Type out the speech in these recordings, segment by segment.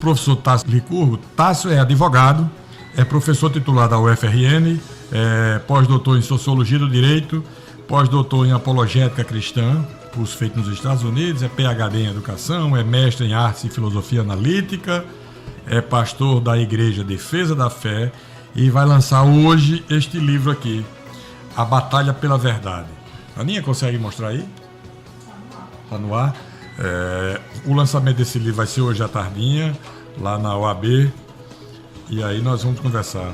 professor Tássio Licurgo. Tássio é advogado, é professor titular da UFRN, é pós-doutor em Sociologia do Direito, pós-doutor em Apologética Cristã, curso feito nos Estados Unidos, é PhD em Educação, é mestre em Artes e Filosofia Analítica, é pastor da Igreja Defesa da Fé e vai lançar hoje este livro aqui, A Batalha pela Verdade. Aninha, consegue mostrar aí? Está no ar. O lançamento desse livro vai ser hoje à tardinha, lá na OAB, e aí nós vamos conversar.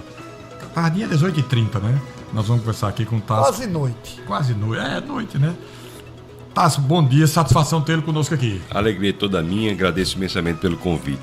Tardinha é 18h30, né? Nós vamos conversar aqui com o Tássio. Quase noite. Quase noite, noite, né? Tássio, bom dia, satisfação tê-lo conosco aqui. Alegria toda minha, agradeço imensamente pelo convite.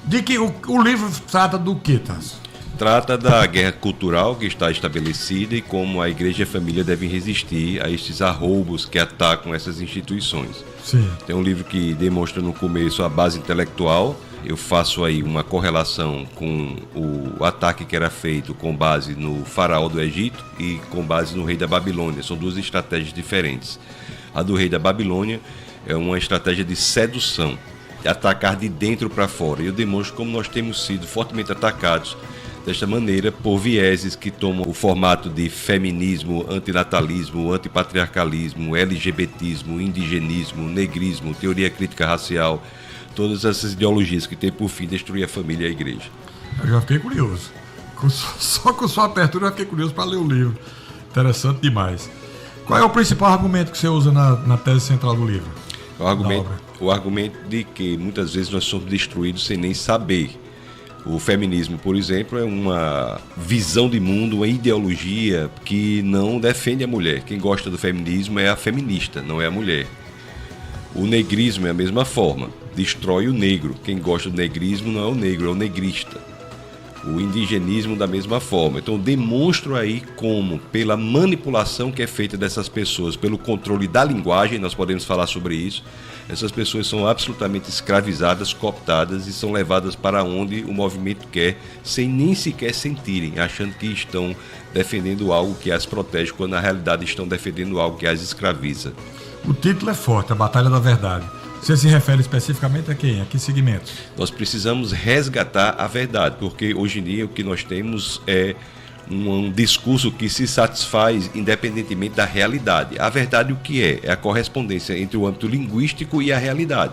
De que o livro trata do que, Tássio? Trata da guerra cultural que está estabelecida e como a igreja e a família devem resistir a estes arroubos que atacam essas instituições. Sim. Tem um livro que demonstra no começo a base intelectual. Eu faço aí uma correlação com o ataque que era feito com base no faraó do Egito e com base no rei da Babilônia. São duas estratégias diferentes. A do rei da Babilônia é uma estratégia de sedução, de atacar de dentro para fora. E eu demonstro como nós temos sido fortemente atacados desta maneira por vieses que tomam o formato de feminismo, antinatalismo, antipatriarcalismo, LGBTismo, indigenismo, negrismo, teoria crítica racial, todas essas ideologias que têm por fim destruir a família e a igreja. Eu já fiquei curioso. Só com sua abertura eu fiquei curioso para ler o livro. Interessante demais. Qual é o principal argumento que você usa na tese central do livro? O argumento de que muitas vezes nós somos destruídos sem nem saber. O feminismo, por exemplo, é uma visão de mundo, uma ideologia que não defende a mulher. Quem gosta do feminismo é a feminista, não é a mulher. O negrismo é a mesma forma, destrói o negro. Quem gosta do negrismo não é o negro, é o negrista. O indigenismo da mesma forma. Então demonstro aí como, pela manipulação que é feita dessas pessoas, pelo controle da linguagem, nós podemos falar sobre isso, essas pessoas são absolutamente escravizadas, cooptadas e são levadas para onde o movimento quer, sem nem sequer sentirem, achando que estão defendendo algo que as protege, quando na realidade estão defendendo algo que as escraviza. O título é forte, A Batalha da Verdade. Você se refere especificamente a quem? A que segmentos? Nós precisamos resgatar a verdade, porque hoje em dia o que nós temos é um discurso que se satisfaz independentemente da realidade. A verdade o que é? É a correspondência entre o âmbito linguístico e a realidade.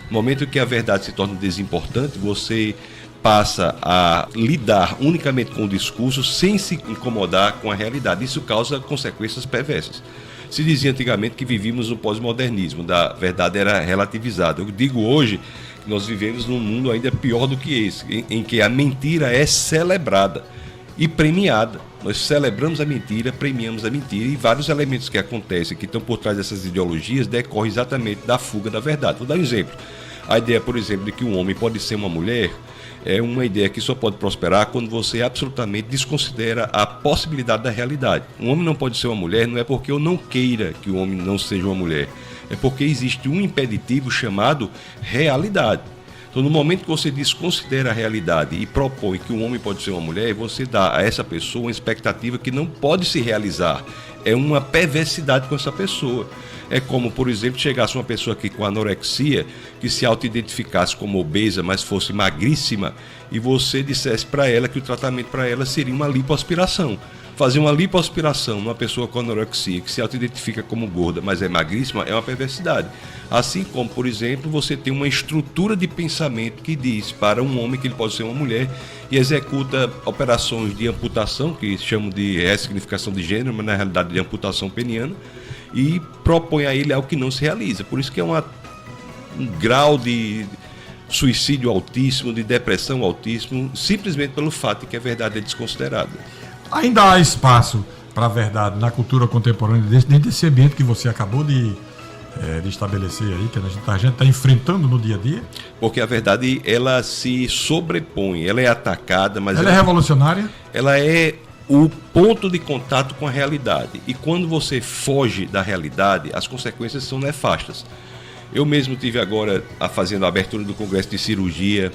No momento que a verdade se torna desimportante, você passa a lidar unicamente com o discurso sem se incomodar com a realidade. Isso causa consequências perversas. Se dizia antigamente que vivíamos no pós-modernismo, da verdade era relativizada. Eu digo hoje que nós vivemos num mundo ainda pior do que esse, em que a mentira é celebrada e premiada. Nós celebramos a mentira, premiamos a mentira, e vários elementos que acontecem, que estão por trás dessas ideologias, decorrem exatamente da fuga da verdade. Vou dar um exemplo. A ideia, por exemplo, de que um homem pode ser uma mulher é uma ideia que só pode prosperar quando você absolutamente desconsidera a possibilidade da realidade. Um homem não pode ser uma mulher, não é porque eu não queira que o homem não seja uma mulher, é porque existe um impeditivo chamado realidade. Então, no momento que você desconsidera a realidade e propõe que um homem pode ser uma mulher, você dá a essa pessoa uma expectativa que não pode se realizar. É uma perversidade com essa pessoa. É como, por exemplo, chegasse uma pessoa aqui com anorexia, que se auto-identificasse como obesa, mas fosse magríssima, e você dissesse para ela que o tratamento para ela seria uma lipoaspiração. Fazer uma lipoaspiração numa pessoa com anorexia, que se auto-identifica como gorda, mas é magríssima, é uma perversidade. Assim como, por exemplo, você tem uma estrutura de pensamento que diz para um homem que ele pode ser uma mulher e executa operações de amputação, que chamam de ressignificação de gênero, mas na realidade de amputação peniana, e propõe a ele algo que não se realiza. Por isso que é um grau de suicídio altíssimo, de depressão altíssimo, simplesmente pelo fato de que a verdade é desconsiderada. Ainda há espaço para a verdade na cultura contemporânea, dentro desse ambiente que você acabou de estabelecer aí, que a gente está enfrentando no dia a dia? Porque a verdade, ela se sobrepõe, ela é atacada, mas ela é revolucionária? Ela é o ponto de contato com a realidade. E quando você foge da realidade, as consequências são nefastas. Eu mesmo tive agora fazendo a abertura do Congresso de Cirurgia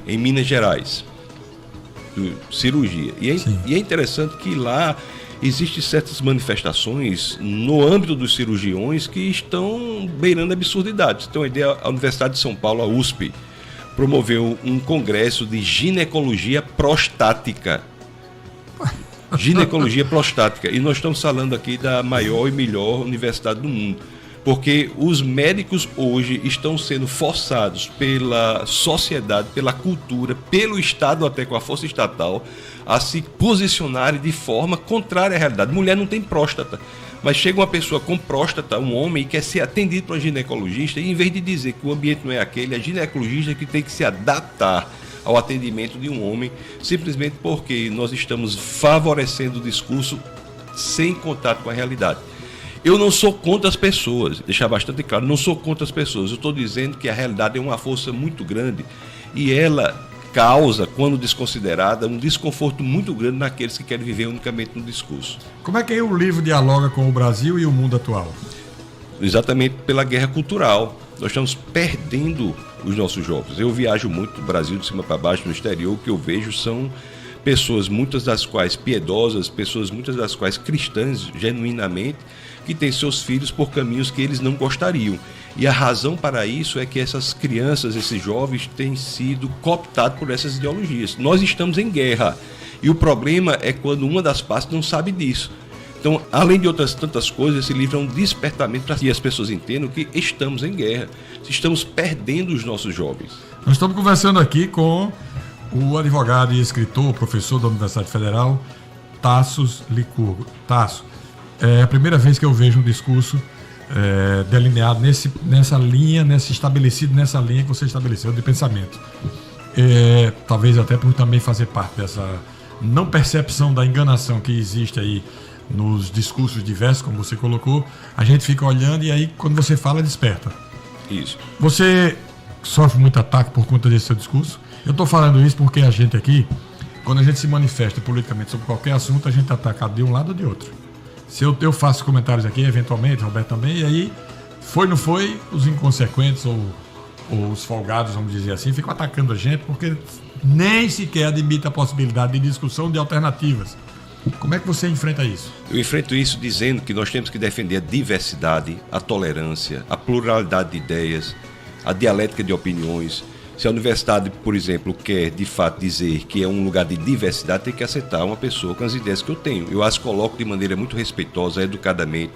em Minas Gerais. Cirurgia. E é interessante que lá existem certas manifestações no âmbito dos cirurgiões que estão beirando a absurdidade. Então, a Universidade de São Paulo, a USP, promoveu um congresso de ginecologia prostática. Ginecologia prostática. E nós estamos falando aqui da maior e melhor universidade do mundo. Porque os médicos hoje estão sendo forçados pela sociedade, pela cultura, pelo Estado, até com a força estatal, a se posicionarem de forma contrária à realidade. Mulher não tem próstata, mas chega uma pessoa com próstata, um homem, e quer ser atendido por um ginecologista, e em vez de dizer que o ambiente não é aquele, é ginecologista que tem que se adaptar ao atendimento de um homem, simplesmente porque nós estamos favorecendo o discurso sem contato com a realidade. Eu não sou contra as pessoas, deixar bastante claro, não sou contra as pessoas. Eu estou dizendo que a realidade é uma força muito grande e ela causa, quando desconsiderada, um desconforto muito grande naqueles que querem viver unicamente no discurso. Como é que o livro dialoga com o Brasil e o mundo atual? Exatamente pela guerra cultural. Nós estamos perdendo os nossos jovens. Eu viajo muito no Brasil, de cima para baixo, no exterior. O que eu vejo são pessoas, muitas das quais piedosas, pessoas, muitas das quais cristãs, genuinamente, que têm seus filhos por caminhos que eles não gostariam. E a razão para isso é que essas crianças, esses jovens, têm sido cooptados por essas ideologias. Nós estamos em guerra. E o problema é quando uma das partes não sabe disso. Então, além de outras tantas coisas, esse livro é um despertamento para que as pessoas entendam que estamos em guerra. Estamos perdendo os nossos jovens. Nós estamos conversando aqui com o advogado e escritor, professor da Universidade Federal, Tasso Licurgo. Tasso, é a primeira vez que eu vejo um discurso delineado nessa linha, estabelecido nessa linha que você estabeleceu de pensamento. Talvez até por também fazer parte dessa não percepção da enganação que existe aí nos discursos diversos, como você colocou, a gente fica olhando e aí quando você fala, desperta. Isso. Você sofre muito ataque por conta desse seu discurso? Eu estou falando isso porque a gente aqui, quando a gente se manifesta politicamente sobre qualquer assunto, a gente é atacado de um lado ou de outro. Se eu faço comentários aqui, eventualmente, Roberto também, e aí, não foi, os inconsequentes ou os folgados, vamos dizer assim, ficam atacando a gente porque nem sequer admite a possibilidade de discussão de alternativas. Como é que você enfrenta isso? Eu enfrento isso dizendo que nós temos que defender a diversidade, a tolerância, a pluralidade de ideias, a dialética de opiniões. Se a universidade, por exemplo, quer de fato dizer que é um lugar de diversidade, tem que aceitar uma pessoa com as ideias que eu tenho. Eu as coloco de maneira muito respeitosa, educadamente,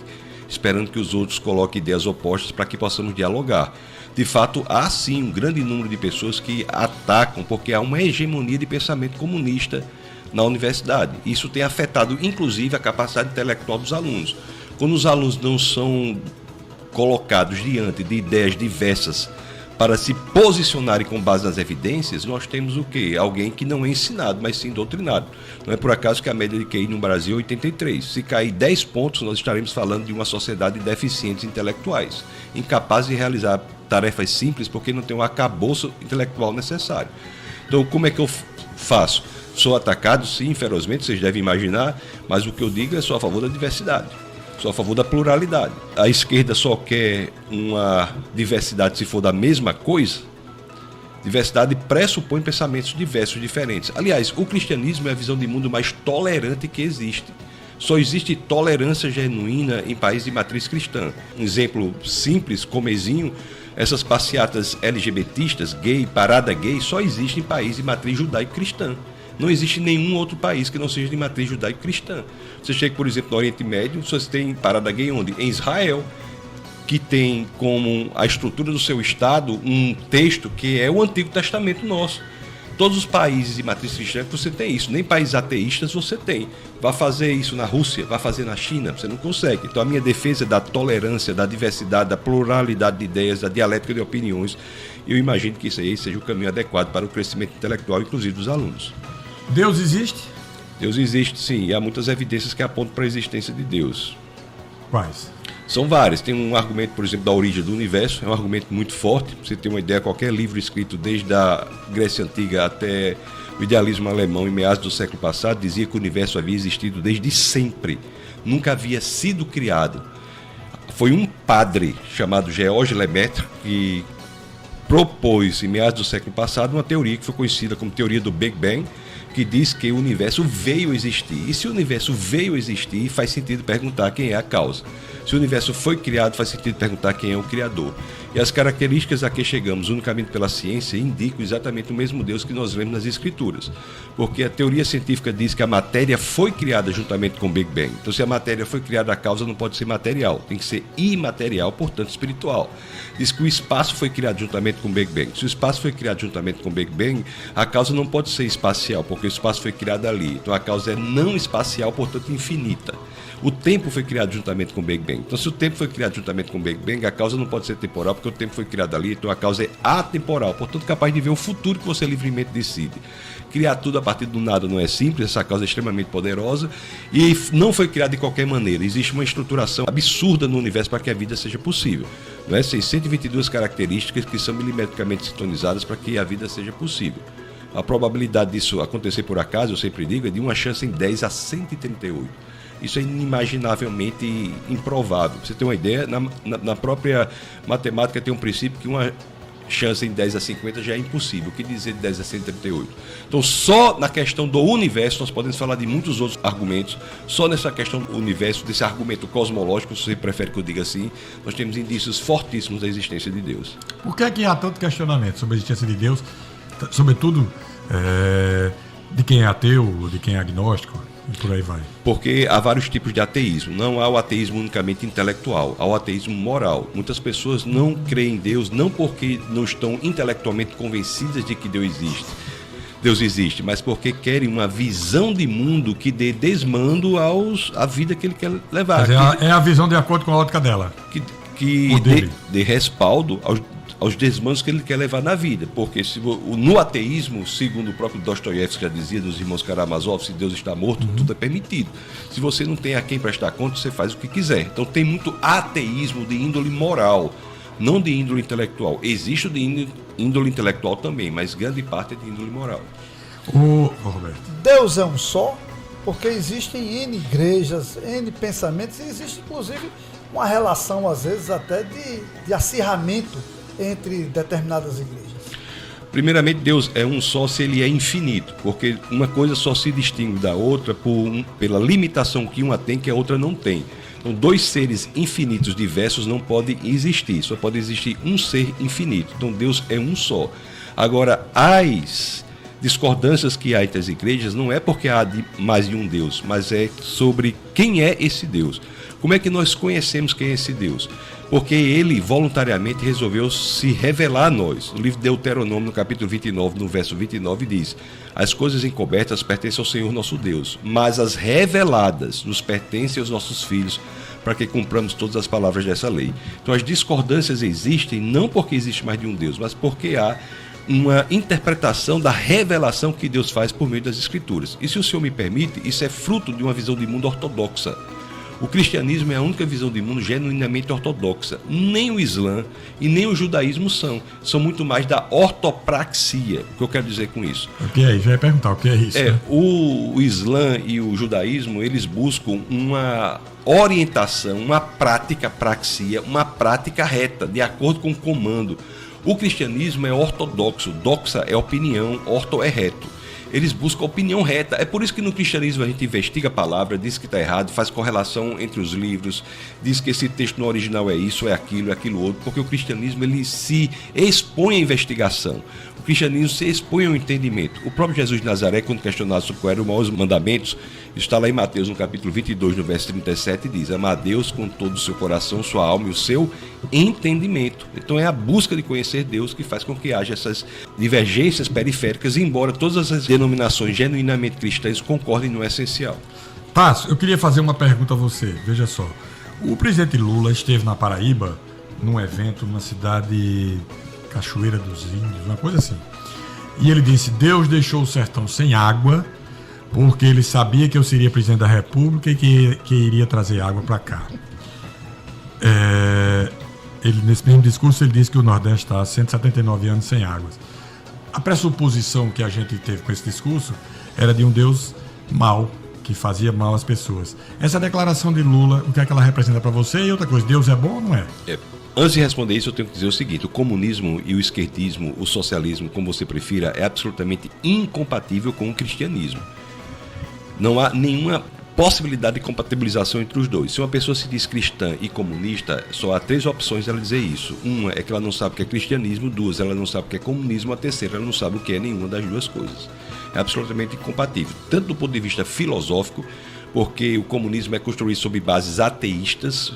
esperando que os outros coloquem ideias opostas para que possamos dialogar. De fato, há sim um grande número de pessoas que atacam porque há uma hegemonia de pensamento comunista na universidade. Isso tem afetado, inclusive, a capacidade intelectual dos alunos. Quando os alunos não são colocados diante de ideias diversas para se posicionarem com base nas evidências, nós temos o quê? Alguém que não é ensinado, mas sim doutrinado. Não é por acaso que a média de QI no Brasil é 83. Se cair 10 pontos, nós estaremos falando de uma sociedade de deficientes intelectuais, incapazes de realizar tarefas simples porque não tem um arcabouço intelectual necessário. Então, como é que eu faço? Sou atacado, sim, ferozmente, vocês devem imaginar, mas o que eu digo é só a favor da diversidade. Sou a favor da pluralidade. A esquerda só quer uma diversidade se for da mesma coisa. Diversidade pressupõe pensamentos diversos, diferentes. Aliás, o cristianismo é a visão de mundo mais tolerante que existe. Só existe tolerância genuína em países de matriz cristã. Um exemplo simples, comezinho, essas passeatas LGBTistas, gay, parada gay, só existem em países de matriz judaico-cristã. Não existe nenhum outro país que não seja de matriz judaico-cristã. Você chega, por exemplo, no Oriente Médio, você tem parada gay onde? Em Israel, que tem como a estrutura do seu Estado um texto que é o Antigo Testamento nosso. Todos os países de matriz cristã você tem isso, nem países ateístas você tem. Vá fazer isso na Rússia, vá fazer na China, você não consegue. Então a minha defesa é da tolerância, da diversidade, da pluralidade de ideias, da dialética de opiniões. Eu imagino que isso aí seja o caminho adequado para o crescimento intelectual, inclusive dos alunos. Deus existe? Deus existe, sim, e há muitas evidências que apontam para a existência de Deus. Quais? São vários. Tem um argumento, por exemplo, da origem do universo, é um argumento muito forte. Pra você ter uma ideia, qualquer livro escrito desde a Grécia Antiga até o idealismo alemão em meados do século passado dizia que o universo havia existido desde sempre, nunca havia sido criado. Foi um padre chamado Georges Lemaitre que propôs, em meados do século passado, uma teoria que foi conhecida como teoria do Big Bang, que diz que o universo veio existir. E se o universo veio existir, faz sentido perguntar quem é a causa. Se o universo foi criado, faz sentido perguntar quem é o criador. E as características a que chegamos unicamente pela ciência indicam exatamente o mesmo Deus que nós lemos nas Escrituras. Porque a teoria científica diz que a matéria foi criada juntamente com o Big Bang. Então, se a matéria foi criada, a causa não pode ser material, tem que ser imaterial, portanto espiritual. Diz que o espaço foi criado juntamente com o Big Bang. Se o espaço foi criado juntamente com o Big Bang, a causa não pode ser espacial, porque o espaço foi criado ali. Então, a causa é não espacial, portanto infinita. O tempo foi criado juntamente com o Big Bang. Então, se o tempo foi criado juntamente com o Big Bang, a causa não pode ser temporal, porque o tempo foi criado ali, então a causa é atemporal, portanto capaz de ver o futuro que você livremente decide. Criar tudo a partir do nada não é simples, essa causa é extremamente poderosa e não foi criada de qualquer maneira. Existe uma estruturação absurda no universo para que a vida seja possível. Não é? 622 características que são milimetricamente sintonizadas para que a vida seja possível. A probabilidade disso acontecer por acaso, eu sempre digo, é de uma chance em 10 a 138. Isso é inimaginavelmente improvável. Pra você ter uma ideia, na própria matemática tem um princípio que uma chance em 10 a 50 já é impossível. O que dizer de 10 a 138? Então, só na questão do universo, nós podemos falar de muitos outros argumentos, só nessa questão do universo, desse argumento cosmológico, se você prefere que eu diga assim, nós temos indícios fortíssimos da existência de Deus. Por que é que há tanto questionamento sobre a existência de Deus, sobretudo de quem é ateu, de quem é agnóstico? E por aí vai. Porque há vários tipos de ateísmo. Não há o ateísmo unicamente intelectual, há o ateísmo moral. Muitas pessoas não creem em Deus não porque não estão intelectualmente convencidas de que Deus existe, mas porque querem uma visão de mundo que dê desmando à vida que ele quer levar. Mas é a visão de acordo com a ótica dela. Que dê respaldo aos desmandos que ele quer levar na vida, porque no ateísmo, segundo o próprio Dostoiévski já dizia dos irmãos Karamazov, se Deus está morto, tudo é permitido. Se você não tem a quem prestar conta, você faz o que quiser. Então tem muito ateísmo de índole moral, não de índole intelectual. Existe o de índole intelectual também, mas grande parte é de índole moral. Roberto. Deus é um só, porque existem N igrejas, N pensamentos, e existe inclusive uma relação, às vezes, até de acirramento entre determinadas igrejas. Primeiramente, Deus é um só se ele é infinito, porque uma coisa só se distingue da outra pela limitação que uma tem que a outra não tem. Então, dois seres infinitos diversos não podem existir, só pode existir um ser infinito. Então, Deus é um só. Agora, as discordâncias que há entre as igrejas não é porque há mais de um Deus, mas é sobre quem é esse Deus. Como é que nós conhecemos quem é esse Deus? Porque ele voluntariamente resolveu se revelar a nós. O livro de Deuteronômio, no capítulo 29, no verso 29, diz: as coisas encobertas pertencem ao Senhor nosso Deus, mas as reveladas nos pertencem aos nossos filhos, para que cumpramos todas as palavras dessa lei. Então as discordâncias existem não porque existe mais de um Deus, mas porque há uma interpretação da revelação que Deus faz por meio das Escrituras. E se o Senhor me permite, isso é fruto de uma visão de mundo ortodoxa. O cristianismo é a única visão de mundo genuinamente ortodoxa. Nem o Islã e nem o judaísmo são muito mais da ortopraxia. O que eu quero dizer com isso? O que é isso? Já ia perguntar, o que é isso? Né? O Islã e o judaísmo, eles buscam uma orientação, uma prática praxia, uma prática reta, de acordo com o comando. O cristianismo é ortodoxo, doxa é opinião, orto é reto. Eles buscam opinião reta. É por isso que no cristianismo a gente investiga a palavra, diz que está errado, faz correlação entre os livros, diz que esse texto no original é isso, é aquilo outro, porque o cristianismo ele se expõe à investigação. O cristianismo se expõe ao entendimento. O próprio Jesus de Nazaré, quando questionado sobre quais eram os maiores mandamentos, isso está lá em Mateus, no capítulo 22, no verso 37, diz: amar a Deus com todo o seu coração, sua alma e o seu entendimento. Então é a busca de conhecer Deus que faz com que haja essas divergências periféricas, embora todas as denominações genuinamente cristãs concordem no essencial. Tássio, eu queria fazer uma pergunta a você. Veja só, o presidente Lula esteve na Paraíba num evento numa cidade Cachoeira dos Índios, uma coisa assim, e ele disse: Deus deixou o sertão sem água porque ele sabia que eu seria presidente da República e que iria trazer água para cá. Nesse mesmo discurso ele disse que o Nordeste está há 179 anos sem águas. A pressuposição que a gente teve com esse discurso era de um Deus mau, que fazia mal às pessoas. Essa declaração de Lula, o que é que ela representa para você? E outra coisa, Deus é bom ou não é? Antes de responder isso, eu tenho que dizer o seguinte: o comunismo e o esquerdismo, o socialismo, como você prefira, é absolutamente incompatível com o cristianismo. Não há nenhuma possibilidade de compatibilização entre os dois. Se uma pessoa se diz cristã e comunista, só há 3 opções dela dizer isso. Uma é que ela não sabe o que é cristianismo, 2, ela não sabe o que é comunismo, a terceira, ela não sabe o que é nenhuma das duas coisas. É absolutamente incompatível, tanto do ponto de vista filosófico, porque o comunismo é construído sobre bases ateístas,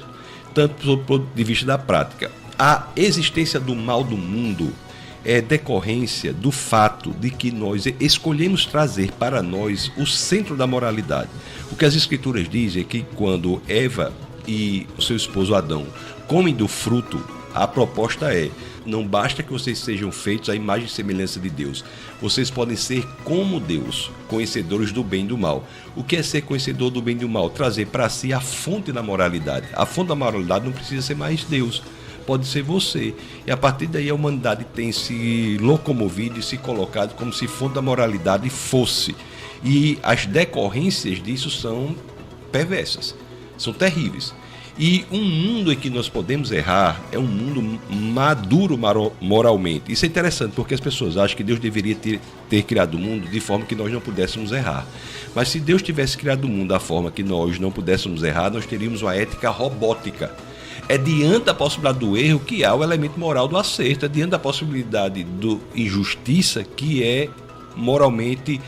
tanto do ponto de vista da prática. A existência do mal do mundo é decorrência do fato de que nós escolhemos trazer para nós o centro da moralidade. O que as escrituras dizem é que quando Eva e o seu esposo Adão comem do fruto, a proposta é: não basta que vocês sejam feitos à imagem e semelhança de Deus, vocês podem ser como Deus, conhecedores do bem e do mal. O que é ser conhecedor do bem e do mal? Trazer para si a fonte da moralidade. A fonte da moralidade não precisa ser mais Deus, pode ser você. E a partir daí a humanidade tem se locomovido e se colocado como se fonte da moralidade fosse. E as decorrências disso são perversas, são terríveis. E um mundo em que nós podemos errar é um mundo maduro moralmente. Isso é interessante, porque as pessoas acham que Deus deveria ter criado o mundo de forma que nós não pudéssemos errar. Mas se Deus tivesse criado o mundo da forma que nós não pudéssemos errar, nós teríamos uma ética robótica. É diante da possibilidade do erro que há o elemento moral do acerto, é diante da possibilidade da injustiça que é moralmente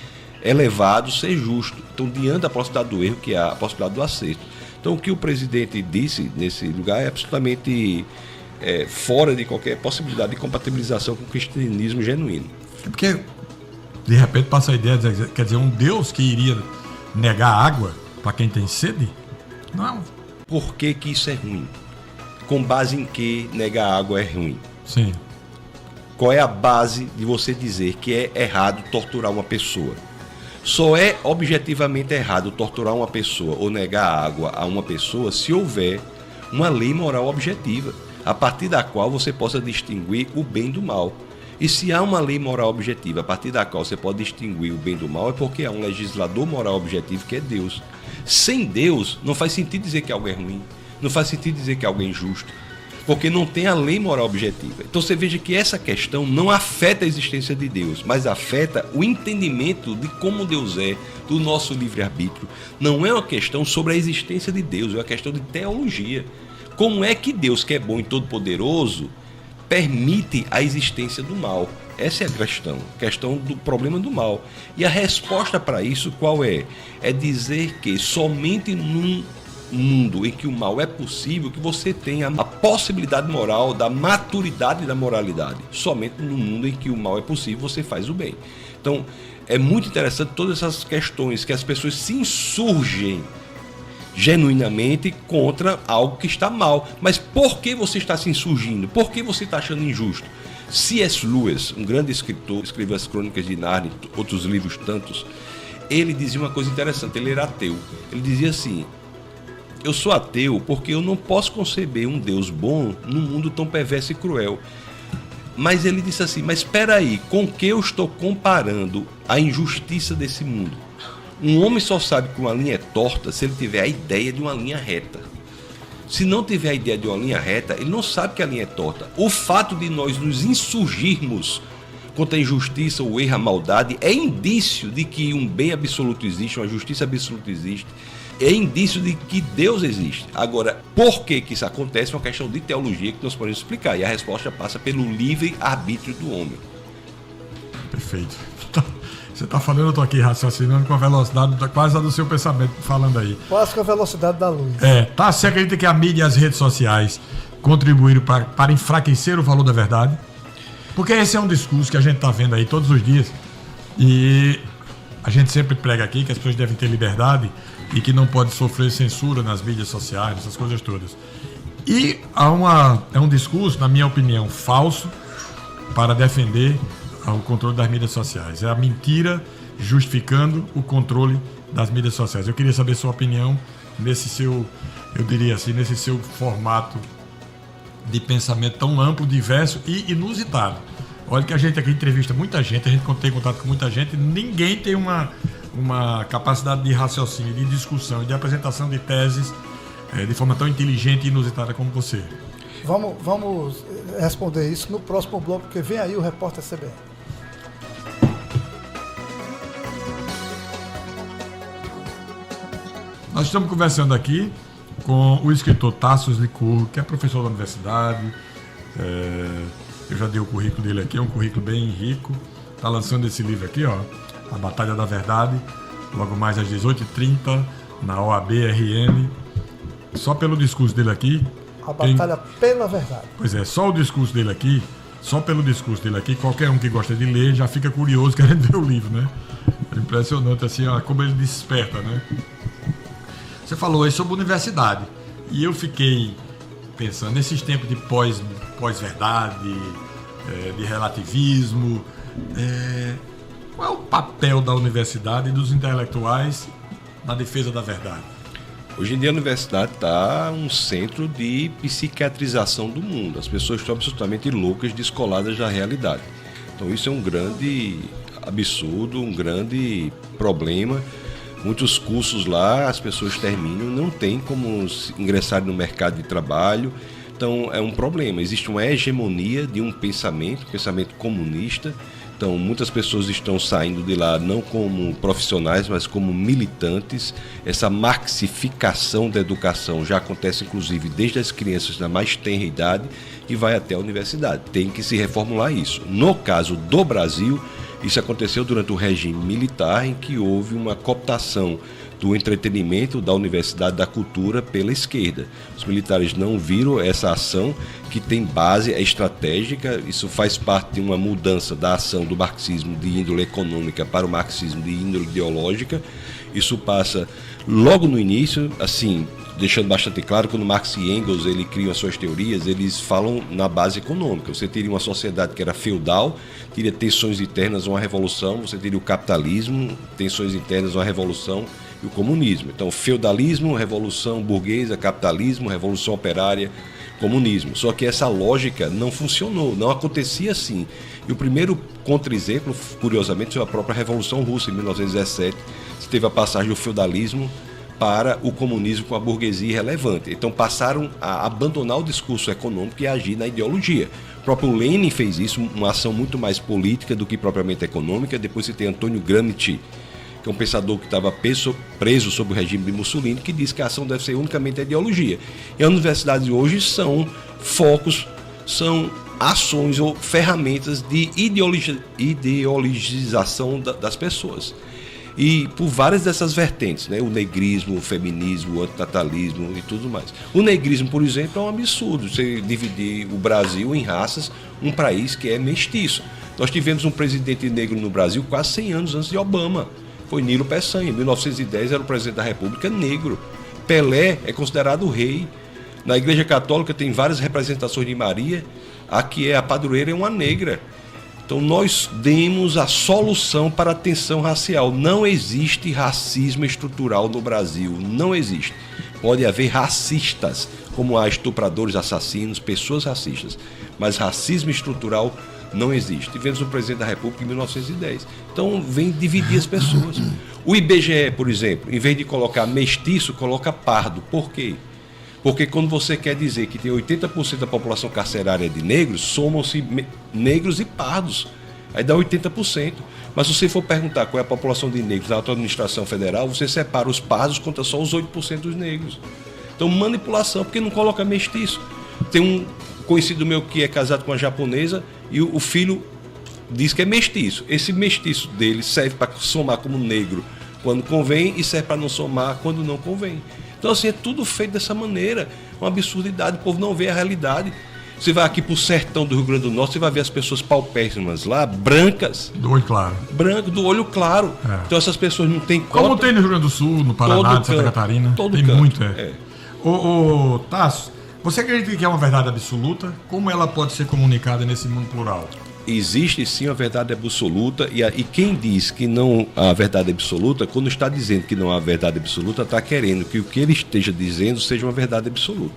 elevado ser justo. Então, diante da possibilidade do erro que há a possibilidade do acerto. Então, o que o presidente disse nesse lugar é absolutamente fora de qualquer possibilidade de compatibilização com o cristianismo genuíno. É porque, de repente, passa a ideia de, quer dizer, um Deus que iria negar água para quem tem sede? Não. Por que isso é ruim? Com base em que negar água é ruim? Sim. Qual é a base de você dizer que é errado torturar uma pessoa? Só é objetivamente errado torturar uma pessoa ou negar água a uma pessoa se houver uma lei moral objetiva, a partir da qual você possa distinguir o bem do mal. E se há uma lei moral objetiva, a partir da qual você pode distinguir o bem do mal, é porque há um legislador moral objetivo que é Deus. Sem Deus, não faz sentido dizer que algo é ruim, não faz sentido dizer que algo é injusto, porque não tem a lei moral objetiva. Então você veja que essa questão não afeta a existência de Deus, mas afeta o entendimento de como Deus é, do nosso livre-arbítrio. Não é uma questão sobre a existência de Deus, é uma questão de teologia. Como é que Deus, que é bom e todo-poderoso, permite a existência do mal? Essa é a questão do problema do mal. E a resposta para isso qual é? É dizer que somente num mundo em que o mal é possível que você tenha a possibilidade moral da maturidade da moralidade. Somente no mundo em que o mal é possível você faz o bem. Então é muito interessante todas essas questões que as pessoas se insurgem genuinamente contra algo que está mal. Mas por que você está se insurgindo? Por que você está achando injusto? C.S. Lewis, um grande escritor, escreveu as Crônicas de Nárnia, outros livros tantos, ele dizia uma coisa interessante, ele era ateu. Ele dizia assim: eu sou ateu porque eu não posso conceber um Deus bom num mundo tão perverso e cruel. Mas ele disse assim: mas espera aí, com que eu estou comparando a injustiça desse mundo? Um homem só sabe que uma linha é torta se ele tiver a ideia de uma linha reta. Se não tiver a ideia de uma linha reta, ele não sabe que a linha é torta. O fato de nós nos insurgirmos contra a injustiça, o erro, a maldade, é indício de que um bem absoluto existe, uma justiça absoluta existe. É indício de que Deus existe. Agora, por que isso acontece é uma questão de teologia que nós podemos explicar. E a resposta passa pelo livre-arbítrio do homem. Perfeito. Você está falando, eu estou aqui raciocinando com a velocidade quase a do seu pensamento, falando aí. Quase com a velocidade da luz. Tá, você acredita que a mídia e as redes sociais contribuíram para enfraquecer o valor da verdade? Porque esse é um discurso que a gente está vendo aí todos os dias. E a gente sempre prega aqui que as pessoas devem ter liberdade e que não pode sofrer censura nas mídias sociais, essas coisas todas. E é um discurso, na minha opinião, falso para defender o controle das mídias sociais. É a mentira justificando o controle das mídias sociais. Eu queria saber sua opinião nesse seu, eu diria assim, nesse seu formato de pensamento tão amplo, diverso e inusitado. Olha que a gente aqui entrevista muita gente, a gente tem contato com muita gente, ninguém tem uma capacidade de raciocínio, de discussão e de apresentação de teses de forma tão inteligente e inusitada como você. Vamos responder isso no próximo bloco, porque vem aí o Repórter CBN. Nós estamos conversando aqui com o escritor Tasso Licurgo, que é professor da universidade. Eu já dei o currículo dele aqui, é um currículo bem rico. Está lançando esse livro aqui, ó, A Batalha da Verdade, logo mais às 18h30, na OAB-RN. Só pelo discurso dele aqui... A Batalha pela Verdade. Pois é, só pelo discurso dele aqui, qualquer um que gosta de ler já fica curioso querendo ver o livro, né? É impressionante, assim, ó, como ele desperta, né? Você falou aí sobre universidade, e eu fiquei pensando, nesses tempos de pós-verdade, de relativismo, qual é o papel da universidade e dos intelectuais na defesa da verdade? Hoje em dia a universidade está um centro de psiquiatrização do mundo. As pessoas estão absolutamente loucas, descoladas da realidade. Então isso é um grande absurdo, um grande problema. Muitos cursos lá, as pessoas terminam, não tem como ingressar no mercado de trabalho. Então é um problema. Existe uma hegemonia de um pensamento comunista. Então muitas pessoas estão saindo de lá não como profissionais, mas como militantes. Essa marxificação da educação já acontece inclusive desde as crianças da mais tenra idade e vai até a universidade. Tem que se reformular isso. No caso do Brasil, isso aconteceu durante o regime militar, em que houve uma cooptação do entretenimento, da universidade, da cultura pela esquerda. Os militares não viram essa ação que tem base estratégica, isso faz parte de uma mudança da ação do marxismo de índole econômica para o marxismo de índole ideológica. Isso passa logo no início, assim, deixando bastante claro, quando Marx e Engels ele criam as suas teorias, eles falam na base econômica. Você teria uma sociedade que era feudal, teria tensões internas, uma revolução, você teria o capitalismo, tensões internas, uma revolução, e o comunismo. Então, feudalismo, revolução burguesa, capitalismo, revolução operária, comunismo. Só que essa lógica não funcionou, não acontecia assim. E o primeiro contra-exemplo, curiosamente, foi a própria Revolução Russa, em 1917, que teve a passagem do feudalismo para o comunismo com a burguesia irrelevante. Então passaram a abandonar o discurso econômico e a agir na ideologia. O próprio Lenin fez isso, uma ação muito mais política do que propriamente econômica. Depois você tem Antônio Gramsci, que é um pensador que estava preso sob o regime de Mussolini, que diz que a ação deve ser unicamente a ideologia. E as universidades hoje são focos, são ações ou ferramentas de ideologização das pessoas. E por várias dessas vertentes, né? O negrismo, o feminismo, o antinatalismo e tudo mais. O negrismo, por exemplo, é um absurdo. Você dividir o Brasil em raças, um país que é mestiço. Nós tivemos um presidente negro no Brasil quase 100 anos antes de Obama. Foi Nilo Peçanha. Em 1910 era o presidente da República negro. Pelé é considerado o rei. Na Igreja Católica tem várias representações de Maria. A que é a padroeira é uma negra. Então nós demos a solução para a tensão racial. Não existe racismo estrutural no Brasil. Não existe. Pode haver racistas, como há estupradores, assassinos, pessoas racistas. Mas racismo estrutural não existe. Tivemos um presidente da República em 1910. Então vem dividir as pessoas. O IBGE, por exemplo, em vez de colocar mestiço, coloca pardo. Por quê? Porque quando você quer dizer que tem 80% da população carcerária de negros, somam-se negros e pardos. Aí dá 80%. Mas se você for perguntar qual é a população de negros na administração federal, você separa os pardos contra só os 8% dos negros. Então, manipulação, porque não coloca mestiço. Tem um conhecido meu que é casado com uma japonesa e o filho diz que é mestiço. Esse mestiço dele serve para somar como negro quando convém e serve para não somar quando não convém. Então, assim, é tudo feito dessa maneira, uma absurdidade, o povo não vê a realidade. Você vai aqui pro sertão do Rio Grande do Norte, você vai ver as pessoas paupérrimas lá, brancas. Do olho claro. Branco, do olho claro. É. Então essas pessoas não têm cota. Como tem no Rio Grande do Sul, no Paraná, em Santa Catarina. Todo tem canto. Muito, Ô, Tasso, você acredita que é uma verdade absoluta? Como ela pode ser comunicada nesse mundo plural? Existe sim a verdade absoluta e quem diz que não há verdade absoluta, quando está dizendo que não há verdade absoluta, está querendo que o que ele esteja dizendo seja uma verdade absoluta.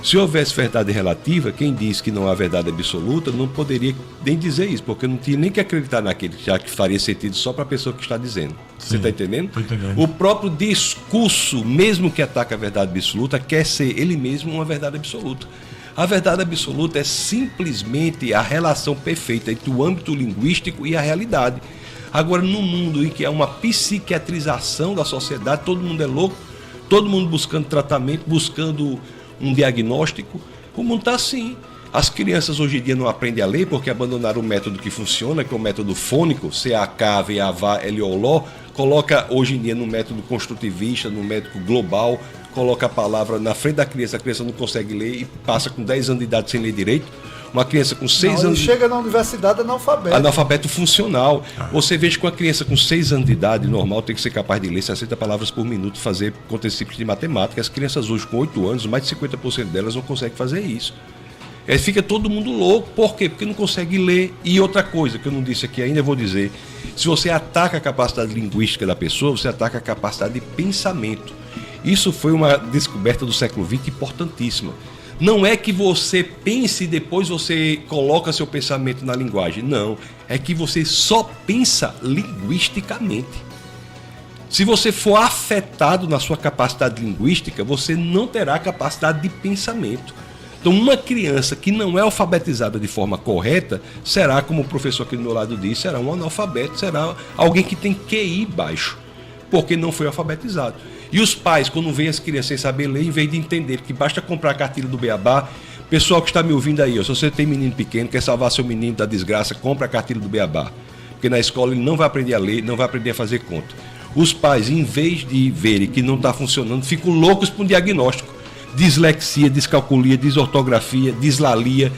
Se houvesse verdade relativa, quem diz que não há verdade absoluta não poderia nem dizer isso, porque não tinha nem que acreditar naquele, já que faria sentido só para a pessoa que está dizendo. Sim, você está entendendo? Estou entendendo. O próprio discurso, mesmo que ataca a verdade absoluta, quer ser ele mesmo uma verdade absoluta. A verdade absoluta é simplesmente a relação perfeita entre o âmbito linguístico e a realidade. Agora, no mundo em que há uma psiquiatrização da sociedade, todo mundo é louco, todo mundo buscando tratamento, buscando um diagnóstico. O mundo está assim. As crianças hoje em dia não aprendem a ler porque abandonaram o método que funciona, que é o método fônico, C-A-K, V-A-V-A, L-O-L-O, coloca hoje em dia no método construtivista, no método global, coloca a palavra na frente da criança, a criança não consegue ler e passa com 10 anos de idade sem ler direito. Uma criança com 6 anos... chega na universidade analfabeto. Analfabeto funcional. Você veja que uma criança com 6 anos de idade, normal, tem que ser capaz de ler 60 palavras por minuto, fazer contas simples de matemática. As crianças hoje com 8 anos, mais de 50% delas não conseguem fazer isso. Aí fica todo mundo louco. Por quê? Porque não consegue ler. E outra coisa que eu não disse aqui ainda, eu vou dizer. Se você ataca a capacidade linguística da pessoa, você ataca a capacidade de pensamento. Isso foi uma descoberta do século XX importantíssima. Não é que você pense e depois você coloca seu pensamento na linguagem. Não. É que você só pensa linguisticamente. Se você for afetado na sua capacidade linguística, você não terá capacidade de pensamento. Então, uma criança que não é alfabetizada de forma correta, será, como o professor aqui do meu lado disse, será um analfabeto, será alguém que tem QI baixo, porque não foi alfabetizado. E os pais, quando veem as crianças sem saber ler, em vez de entender que basta comprar a cartilha do Beabá, pessoal que está me ouvindo aí, se você tem menino pequeno, quer salvar seu menino da desgraça, compra a cartilha do Beabá. Porque na escola ele não vai aprender a ler, não vai aprender a fazer conta. Os pais, em vez de verem que não está funcionando, ficam loucos para um diagnóstico. Dislexia, descalculia, desortografia, dislalia,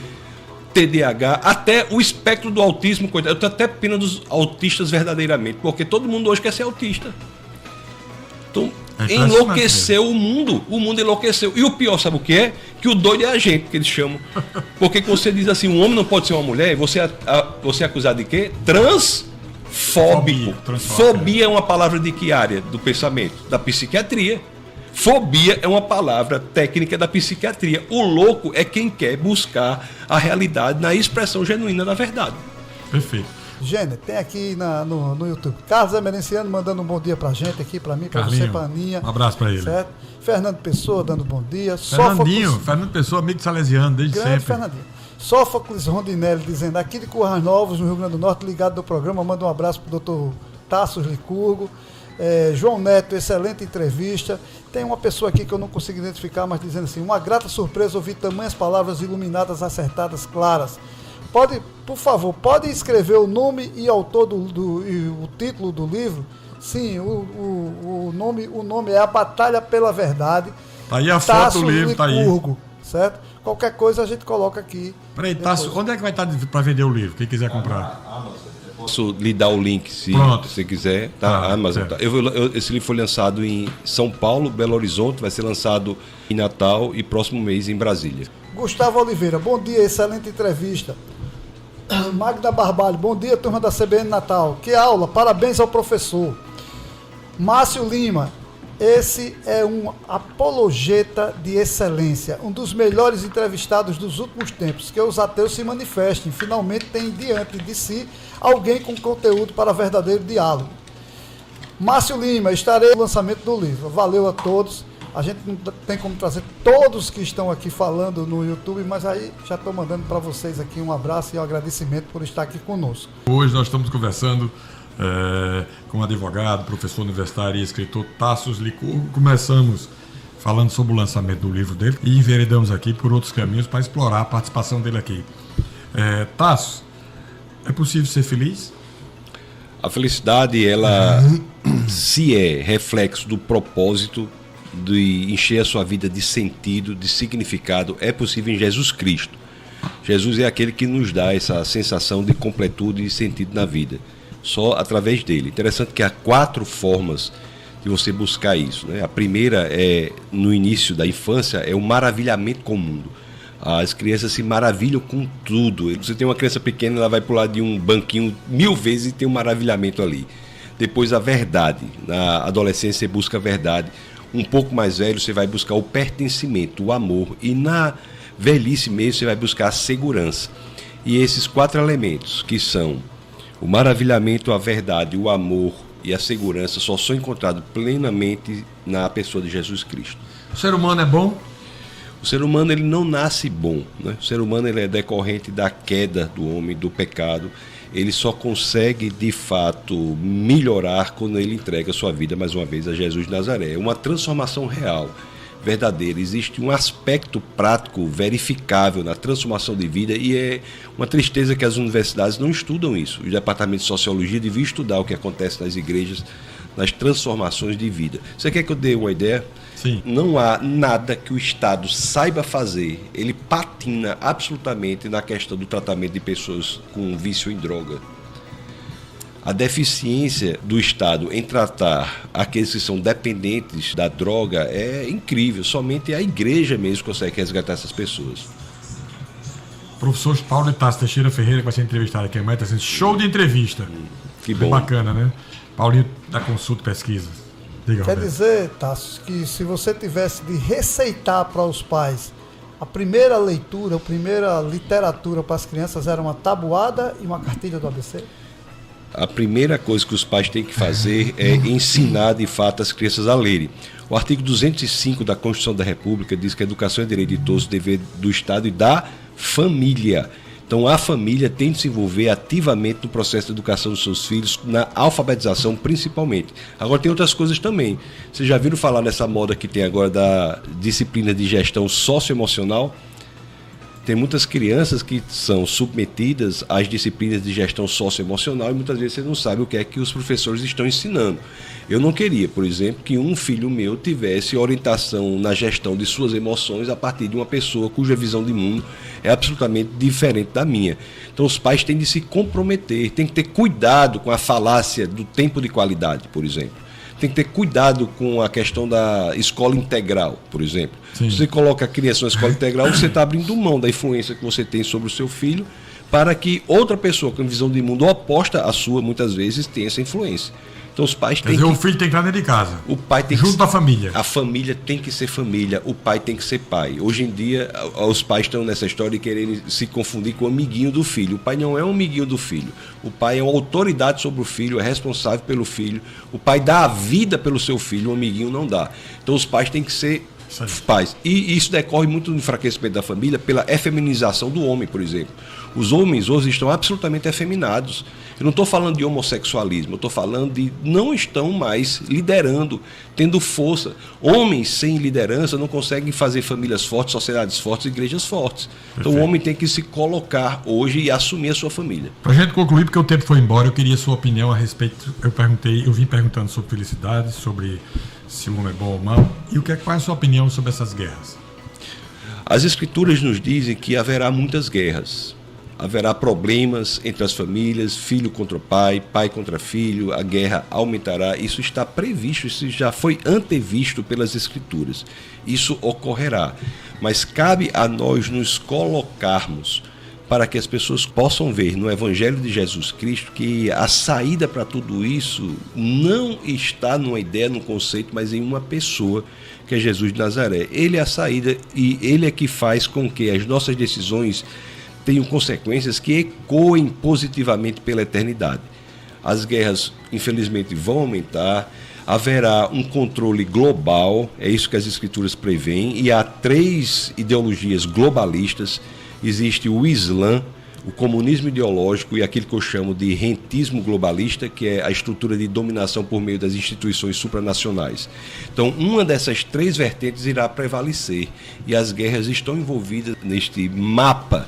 TDAH, até o espectro do autismo. Eu tenho até pena dos autistas verdadeiramente, porque todo mundo hoje quer ser autista. Então, enlouqueceu o mundo enlouqueceu. E o pior, sabe o que é? Que o doido é a gente, que eles chamam. Porque quando você diz assim, um homem não pode ser uma mulher, você é acusado de quê? Transfóbico. Fobia é uma palavra de que área do pensamento? Da psiquiatria. Fobia é uma palavra técnica da psiquiatria. O louco é quem quer buscar a realidade na expressão genuína da verdade. Perfeito. Gente, tem aqui no YouTube Carlos Emerenciano mandando um bom dia pra gente aqui, pra mim, pra você, pra Aninha. Um abraço pra ele. Certo? Fernando Pessoa dando bom dia. Fernando Pessoa, amigo de Salesiano, desde grande sempre. Fernandinho. Sófocles Rondinelli dizendo, aqui de Currais Novos, no Rio Grande do Norte, ligado do programa, manda um abraço pro doutor Tassos Licurgo. João Neto, excelente entrevista. Tem uma pessoa aqui que eu não consigo identificar, mas dizendo assim, uma grata surpresa ouvir tamanhas palavras iluminadas, acertadas, claras. Por favor, pode escrever o nome e autor e o título do livro? Sim, o nome é A Batalha pela Verdade. Tá aí a foto do livro, tá aí. Certo? Qualquer coisa a gente coloca aqui. Peraí, Tasso, onde é que vai estar para vender o livro? Quem quiser comprar? Posso lhe dar o link se você quiser. Tá? Amazon, tá. Esse livro foi lançado em São Paulo, Belo Horizonte, vai ser lançado em Natal e próximo mês em Brasília. Gustavo Oliveira, bom dia, excelente entrevista. Magda Barbalho, bom dia, turma da CBN Natal. Que aula, parabéns ao professor. Márcio Lima, esse é um apologeta de excelência, um dos melhores entrevistados dos últimos tempos, que os ateus se manifestem, finalmente tem diante de si alguém com conteúdo para verdadeiro diálogo. Márcio Lima, estarei no lançamento do livro. Valeu a todos. A gente não tem como trazer todos que estão aqui falando no YouTube, mas aí já estou mandando para vocês aqui um abraço e um agradecimento por estar aqui conosco. Hoje nós estamos conversando com o advogado, professor universitário e escritor Tassos Licurgo. Começamos falando sobre o lançamento do livro dele e enveredamos aqui por outros caminhos para explorar a participação dele aqui. Tassos, é possível ser feliz? A felicidade, ela se é reflexo do propósito de encher a sua vida de sentido, de significado, é possível em Jesus Cristo. Jesus é aquele que nos dá essa sensação de completude e sentido na vida. Só através dele. Interessante que há 4 formas de você buscar isso, né? A primeira é, no início da infância, é o maravilhamento com o mundo. As crianças se maravilham com tudo. Você tem uma criança pequena, ela vai pular de um banquinho 1000 vezes e tem um maravilhamento ali. Depois a verdade. Na adolescência você busca a verdade. Um pouco mais velho você vai buscar o pertencimento, o amor. E na velhice mesmo você vai buscar a segurança. E esses 4 elementos, que são o maravilhamento, a verdade, o amor e a segurança, só são encontrados plenamente na pessoa de Jesus Cristo. O ser humano é bom? O ser humano, ele não nasce bom, né? O ser humano, ele é decorrente da queda do homem, do pecado. ele só consegue de fato melhorar quando ele entrega sua vida mais uma vez a Jesus de Nazaré. É uma transformação real, verdadeira. Existe um aspecto prático, verificável na transformação de vida, e é uma tristeza que as universidades não estudam isso. Os departamentos de sociologia deviam estudar o que acontece nas igrejas, nas transformações de vida. Você quer que eu dê uma ideia? Sim. Não há nada que o Estado saiba fazer. Ele patina absolutamente na questão do tratamento de pessoas com vício em droga. A deficiência do Estado em tratar aqueles que são dependentes da droga é incrível. Somente a igreja mesmo consegue resgatar essas pessoas. Professor Paulo de Tarso Teixeira Ferreira, que vai ser entrevistado aqui amanhã, está sendo show de entrevista. Que bom. Bacana, né? Paulinho da Consulta Pesquisa. Diga, Quer Roberto. dizer, Tasso, que se você tivesse de receitar para os pais a primeira leitura, a primeira literatura para as crianças era uma tabuada e uma cartilha do ABC? A primeira coisa que os pais têm que fazer é ensinar de fato as crianças a lerem. O artigo 205 da Constituição da República diz que a educação é direito de todos, dever do Estado e da família. Então a família tem de se envolver ativamente no processo de educação dos seus filhos, na alfabetização principalmente. Agora tem outras coisas também. Vocês já viram falar nessa moda que tem agora da disciplina de gestão socioemocional? Tem muitas crianças que são submetidas às disciplinas de gestão socioemocional e muitas vezes você não sabe o que é que os professores estão ensinando. Eu não queria, por exemplo, que um filho meu tivesse orientação na gestão de suas emoções a partir de uma pessoa cuja visão de mundo é absolutamente diferente da minha. Então os pais têm de se comprometer, têm que ter cuidado com a falácia do tempo de qualidade, por exemplo. Tem que ter cuidado com a questão da escola integral, por exemplo. Sim. Se você coloca a criança na escola integral, você está abrindo mão da influência que você tem sobre o seu filho para que outra pessoa com visão de mundo oposta à sua, muitas vezes, tenha essa influência. Então os pais Quer têm dizer, que... o filho tem que entrar dentro de casa. O pai tem junto que... da família. A família tem que ser família, o pai tem que ser pai. Hoje em dia, os pais estão nessa história de quererem se confundir com o amiguinho do filho. O pai não é um amiguinho do filho. O pai é uma autoridade sobre o filho, é responsável pelo filho. O pai dá a vida pelo seu filho, o amiguinho não dá. Então os pais têm que ser pais. E isso decorre muito do enfraquecimento da família pela efeminização do homem, por exemplo. Os homens hoje estão absolutamente efeminados. Eu não estou falando de homossexualismo, eu estou falando de não estão mais liderando, tendo força. Homens sem liderança não conseguem fazer famílias fortes, sociedades fortes, igrejas fortes. Então o homem tem que se colocar hoje e assumir a sua família. Para a gente concluir, porque o tempo foi embora, eu queria a sua opinião a respeito. Eu vim perguntando sobre felicidade, sobre se o homem é bom ou mau, e qual é a sua opinião sobre essas guerras? As escrituras nos dizem que haverá muitas guerras. Haverá problemas entre as famílias, filho contra pai, pai contra filho, a guerra aumentará. Isso está previsto, isso já foi antevisto pelas Escrituras. Isso ocorrerá. Mas cabe a nós nos colocarmos para que as pessoas possam ver no Evangelho de Jesus Cristo que a saída para tudo isso não está numa ideia, num conceito, mas em uma pessoa, que é Jesus de Nazaré. Ele é a saída e ele é que faz com que as nossas decisões tenham consequências que ecoem positivamente pela eternidade. As guerras, infelizmente, vão aumentar, haverá um controle global, é isso que as Escrituras prevêem, e há 3 ideologias globalistas. Existe o Islã, o comunismo ideológico e aquilo que eu chamo de rentismo globalista, que é a estrutura de dominação por meio das instituições supranacionais. Então, uma dessas 3 vertentes irá prevalecer, e as guerras estão envolvidas neste mapa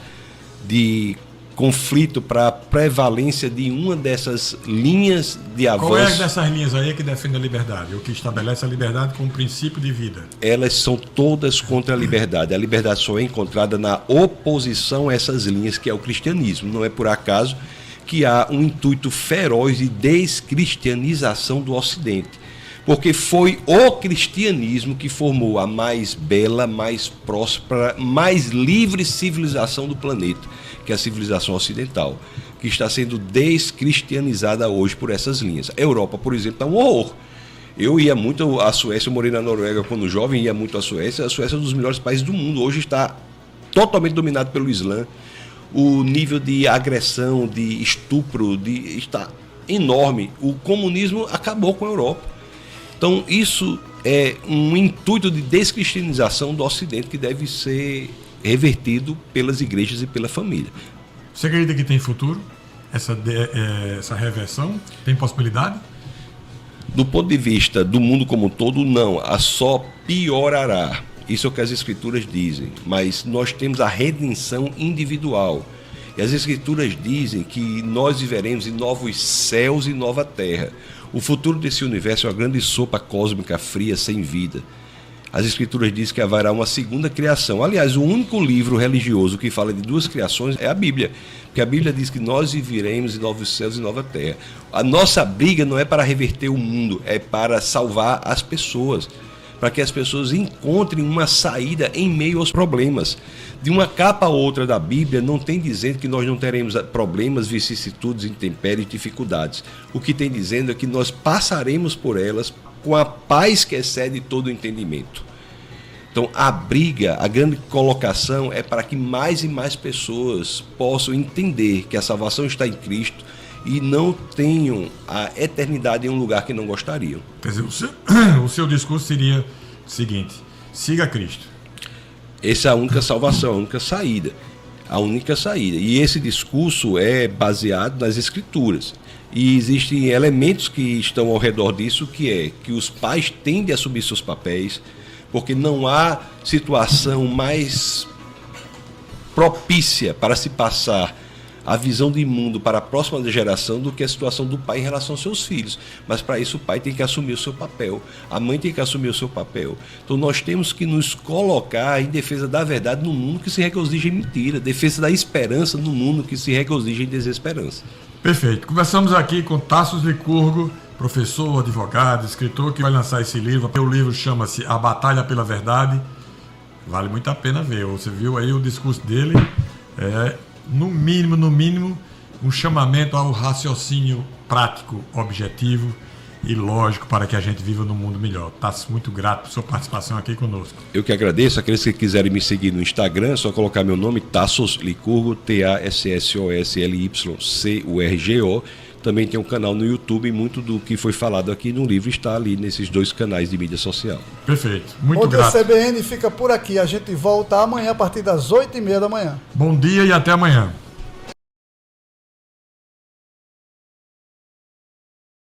de conflito para a prevalência de uma dessas linhas de avanço. Qual é dessas linhas aí que defende a liberdade? O que estabelece a liberdade como princípio de vida? Elas são todas contra a liberdade. A liberdade só é encontrada na oposição a essas linhas, que é o cristianismo. Não é por acaso que há um intuito feroz de descristianização do Ocidente. Porque foi o cristianismo que formou a mais bela, mais próspera, mais livre civilização do planeta, que é a civilização ocidental, que está sendo descristianizada hoje por essas linhas. A Europa, por exemplo, é um horror. Eu ia muito à Suécia, eu morei na Noruega quando jovem, ia muito à Suécia. A Suécia é um dos melhores países do mundo. Hoje está totalmente dominado pelo Islã. O nível de agressão, de estupro, está enorme. O comunismo acabou com a Europa. Então, isso é um intuito de descristianização do Ocidente que deve ser revertido pelas igrejas e pela família. Você acredita que tem futuro? essa reversão? Tem possibilidade? Do ponto de vista do mundo como um todo, não. A só piorará. Isso é o que as Escrituras dizem. Mas nós temos a redenção individual. E as Escrituras dizem que nós viveremos em novos céus e nova terra. O futuro desse universo é uma grande sopa cósmica fria, sem vida. As Escrituras dizem que haverá uma segunda criação. Aliás, o único livro religioso que fala de duas criações é a Bíblia. Porque a Bíblia diz que nós viveremos em novos céus e nova terra. A nossa briga não é para reverter o mundo, é para salvar as pessoas. Para que as pessoas encontrem uma saída em meio aos problemas. De uma capa a outra da Bíblia, não tem dizendo que nós não teremos problemas, vicissitudes, intempéries, dificuldades. O que tem dizendo é que nós passaremos por elas com a paz que excede todo o entendimento. Então, a briga, a grande colocação é para que mais e mais pessoas possam entender que a salvação está em Cristo e não tenham a eternidade em um lugar que não gostariam. Quer dizer, o seu discurso seria o seguinte: siga Cristo. Essa é a única salvação, a única saída. A única saída. E esse discurso é baseado nas Escrituras. E existem elementos que estão ao redor disso, que é que os pais tendem a assumir seus papéis, porque não há situação mais propícia para se passar a visão de mundo para a próxima geração do que a situação do pai em relação aos seus filhos. Mas para isso o pai tem que assumir o seu papel, a mãe tem que assumir o seu papel. Então nós temos que nos colocar em defesa da verdade no mundo que se regozija em mentira, defesa da esperança no mundo que se regozija em desesperança. Perfeito. Conversamos aqui com Tassos Licurgo, professor, advogado, escritor, que vai lançar esse livro. O livro chama-se A Batalha pela Verdade. Vale muito a pena ver. Você viu aí o discurso dele. No mínimo, um chamamento ao raciocínio prático, objetivo e lógico para que a gente viva num mundo melhor. Tassos, muito grato por sua participação aqui conosco. Eu que agradeço. Aqueles que quiserem me seguir no Instagram, é só colocar meu nome, Tassos Licurgo, TASSOSLYCURGO. Também tem um canal no YouTube e muito do que foi falado aqui no livro está ali nesses 2 canais de mídia social. Perfeito. Muito Bom grato. dia, CBN fica por aqui. A gente volta amanhã a partir das 8h30 da manhã. Bom dia e até amanhã.